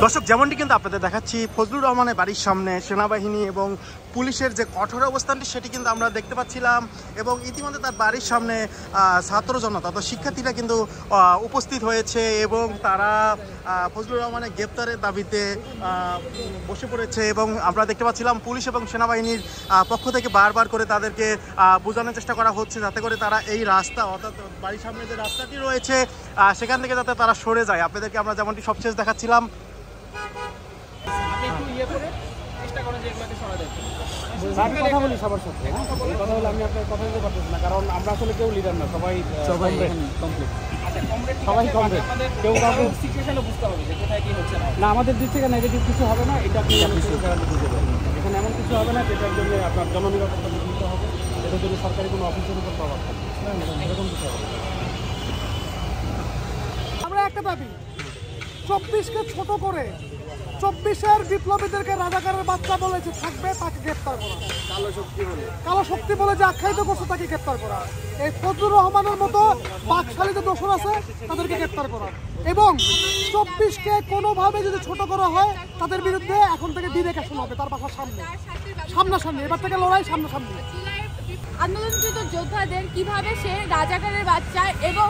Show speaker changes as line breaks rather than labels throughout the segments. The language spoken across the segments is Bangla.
দর্শক, যেমনটি কিন্তু আপনাদের দেখাচ্ছি ফজলুর রহমানের বাড়ির সামনে সেনাবাহিনী এবং পুলিশের যে কঠোর অবস্থানটি সেটি কিন্তু আমরা দেখতে পাচ্ছিলাম। এবং ইতিমধ্যে তার বাড়ির সামনে ছাত্র জনতা অর্থাৎ শিক্ষার্থীরা কিন্তু উপস্থিত হয়েছে এবং তারা ফজলুর রহমানের গ্রেপ্তারের দাবিতে বসে পড়েছে। এবং আমরা দেখতে পাচ্ছিলাম পুলিশ এবং সেনাবাহিনীর পক্ষ থেকে বারবার করে তাদেরকে বোঝানোর চেষ্টা করা হচ্ছে যাতে করে তারা এই রাস্তা অর্থাৎ বাড়ির সামনে যে রাস্তাটি রয়েছে সেখান থেকে যাতে তারা সরে যায়। আপনাদেরকে আমরা যেমনটি সবশেষ দেখাচ্ছিলাম।
কথা বলি সবার সাথে, কথা বলে আমি আপনার কথা বলতে পারতেছি না, কারণ আমরা আসলে কেউ লিডার না, সবাই কমপ্লিট, সবাই কমপ্লিট, কেউ কাউকে সিচুয়েশনে বুঝতে হবে যে কোথায় কি হচ্ছে না। আমাদের দিক থেকে নেগেটিভ কিছু হবে না, এটা আপনি বুঝতে পারবেন। এখানে এমন কিছু হবে না যেটার জন্য আপনার জননিরাপত্তা দিতে হবে, এটার জন্য সরকারি কোনো অফিসের উপর প্রভাব থাকবে, এরকম কিছু হবে না।
আমরা একটা দাবি, 24কে ছোট করে 24-এর বিপ্লবীদেরকে রাজাকারের বাচ্চা বলেছে থাকবে, তাকে গ্রেপ্তার করা, কালো শক্তি বলে যে আখ্যায়িত করছে তাকে গ্রেপ্তার করা, এই ফজলুর রহমানের মতো বাকশালীতে দোষর আছে তাদেরকে গ্রেপ্তার করা, এবং 24কে কোনোভাবে যদি ছোট করা হয় তাদের বিরুদ্ধে এখন থেকে ডিরেকশন হবে তার বাসার সামনাসামনি, এবার থেকে লড়াই সামনাসামনি।
আন্দোলনরত যোদ্ধাদের কিভাবে সে রাজাকারের বাচ্চা এবং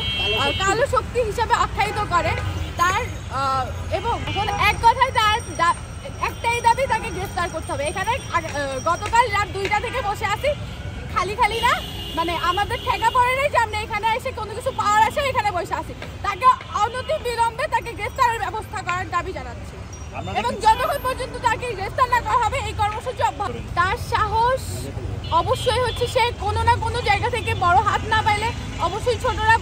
কালো শক্তি হিসাবে আখ্যায়িত করে তার, এবং এখন এক কথায় তার একটাই দাবি, তাকে গ্রেফতার করতে হবে। এখানে গতকাল রাত 2টা থেকে বসে আছি, খালি না, মানে আমাদের ঠেকা পড়ে নেই যে আমরা এখানে এসে কোনো কিছু পাওয়ার আসে এখানে বসে আছি। তাকে অনতি বিলম্বে তাকে গ্রেফতারের ব্যবস্থা করার দাবি জানাচ্ছি, এবং যতক্ষণ পর্যন্ত তাকে গ্রেফতার না করা হবে এই কর্মসূচি অব্যাহত। তার সাহস অবশ্যই হচ্ছে, সে কোনো না কোনো জায়গা থেকে বড় হাত না পাইলে অবশ্যই ছোটরা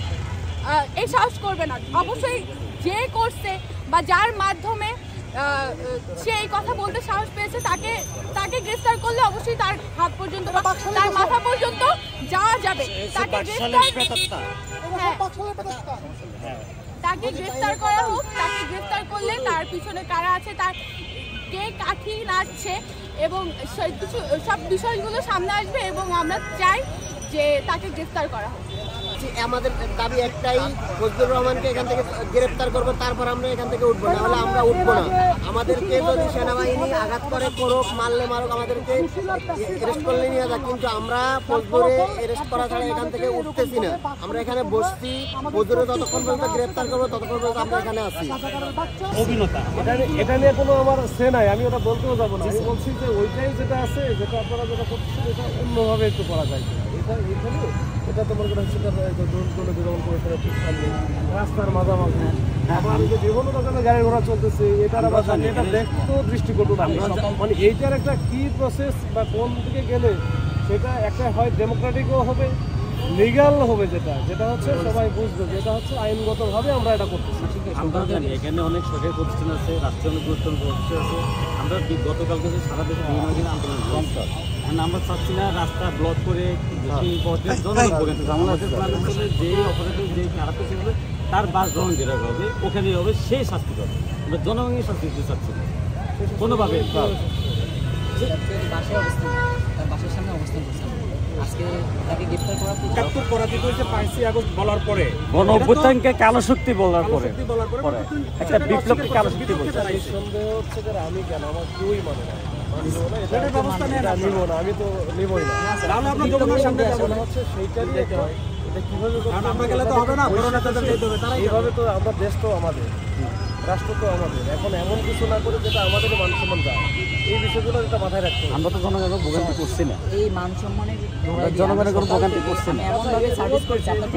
এই সাহস করবে না। অবশ্যই যে করছে বা যার মাধ্যমে সে এই কথা বলতে সাহস পেয়েছে তাকে গ্রেফতার করলে অবশ্যই তার হাত পর্যন্ত বা তার মাথা পর্যন্ত যাওয়া যাবে। তাকে গ্রেফতার করা হোক, তাকে গ্রেফতার করলে তার পিছনে কারা আছে, তার কে কাঠি নাড়ছে এবং সব বিষয়গুলো সামনে আসবে, এবং আমরা চাই যে তাকে গ্রেফতার করা হোক।
আমাদের দাবি একটাই, ফজলুর রহমানকে এখান থেকে গ্রেফতার করবো, তারপর আমরা এখান থেকে উঠবো, না হলে আমরা উঠবো না। আমাদেরকে যদি সেনাবাহিনী আঘাত করে, করুক, মারলে মারুক, আমাদেরকে অ্যারেস্ট করলে নিয়ে যাক, কিন্তু আমরা ফজলুরে অ্যারেস্ট করা ছাড়া এখান থেকে উঠতেছি না। আমরা এখানে বসছি, ফজলুরে যতক্ষণ পর্যন্ত গ্রেফতার করবো ততক্ষণ পর্যন্ত আমরা এখানে আছি।
অভিনেতা এটা নিয়ে কোনো আমার সে নাই, আমি ওটা বলতেও যাবো না। আমি বলছি যে ওইটাই যেটা আছে, যেটা আপনারা যেটা করছেন এটা অন্যভাবে একটু করা যায়। এটা তোমার রাস্তার মাঝামাঝি আমার যে বিভিন্ন রকমের গাড়ি ঘোড়া চলতেছে, এটার আবার এটা দেখতেও দৃষ্টিকটু। মানে এইটার একটা কি প্রসেস বা কোন দিকে গেলে সেটা একটা হয় ডেমোক্রেটিকও হবে, লিগাল হবে, যেটা হচ্ছে সবাই বুঝবে, যেটা হচ্ছে আইনগতভাবে আমরা এটা করতেছি।
আমরা জানি এখানে অনেক সরকারি প্রতিষ্ঠান আছে, রাষ্ট্রীয় অনেক গুরুত্বপূর্ণ প্রতিষ্ঠান আছে। আমরা গতকালকে সারা দেশে বিভিন্ন দিন আন্দোলন করছি। এখন আমরা চাচ্ছি না রাস্তা ব্লক করে যে অপরাধী যে খারাপ হবে তার বাস গ্রহণ যেটা হবে ওখানে হবে, সেই শাস্তি হবে। আমরা জনগণের শাস্তি দিতে চাচ্ছি না কোনোভাবে।
বাসার সামনে অবস্থান করছে আজকে তাকে গ্রেফতার করা
৭১ পরাজিত হয়েছে 5ই আগস্ট বলার পরে,
গণ অভ্যুত্থানকে কালো শক্তি বলার পরে একটা বিপ্লবকে কালো শক্তি বলছে।
সন্দেহ হচ্ছে যে আমি কেন, আমার কেউই মানে না, ব্যবস্থা নেই, নিব না, আমি তো নিবই না। আপনার যমুনার সামনে যাবো হচ্ছে সেইটারই হয়। এটা কিভাবে আমরা গেলে তো হবে না, এইভাবে তো আমরা, দেশ তো আমাদের, রাষ্ট্র তো আমাদের, এখন এমন কিছু না করে যেটা আমাদের মান সম্মান যায়, এই বিষয়গুলো যেটা মাথায় রাখতে হবে।
আমরা তো জনগণের ভোগান্তি করছি না,
এই মান সম্মানের
জনগণের কোনো ভোগান্তি করছি না।
এমনভাবে সার্ভিস করছি আপনার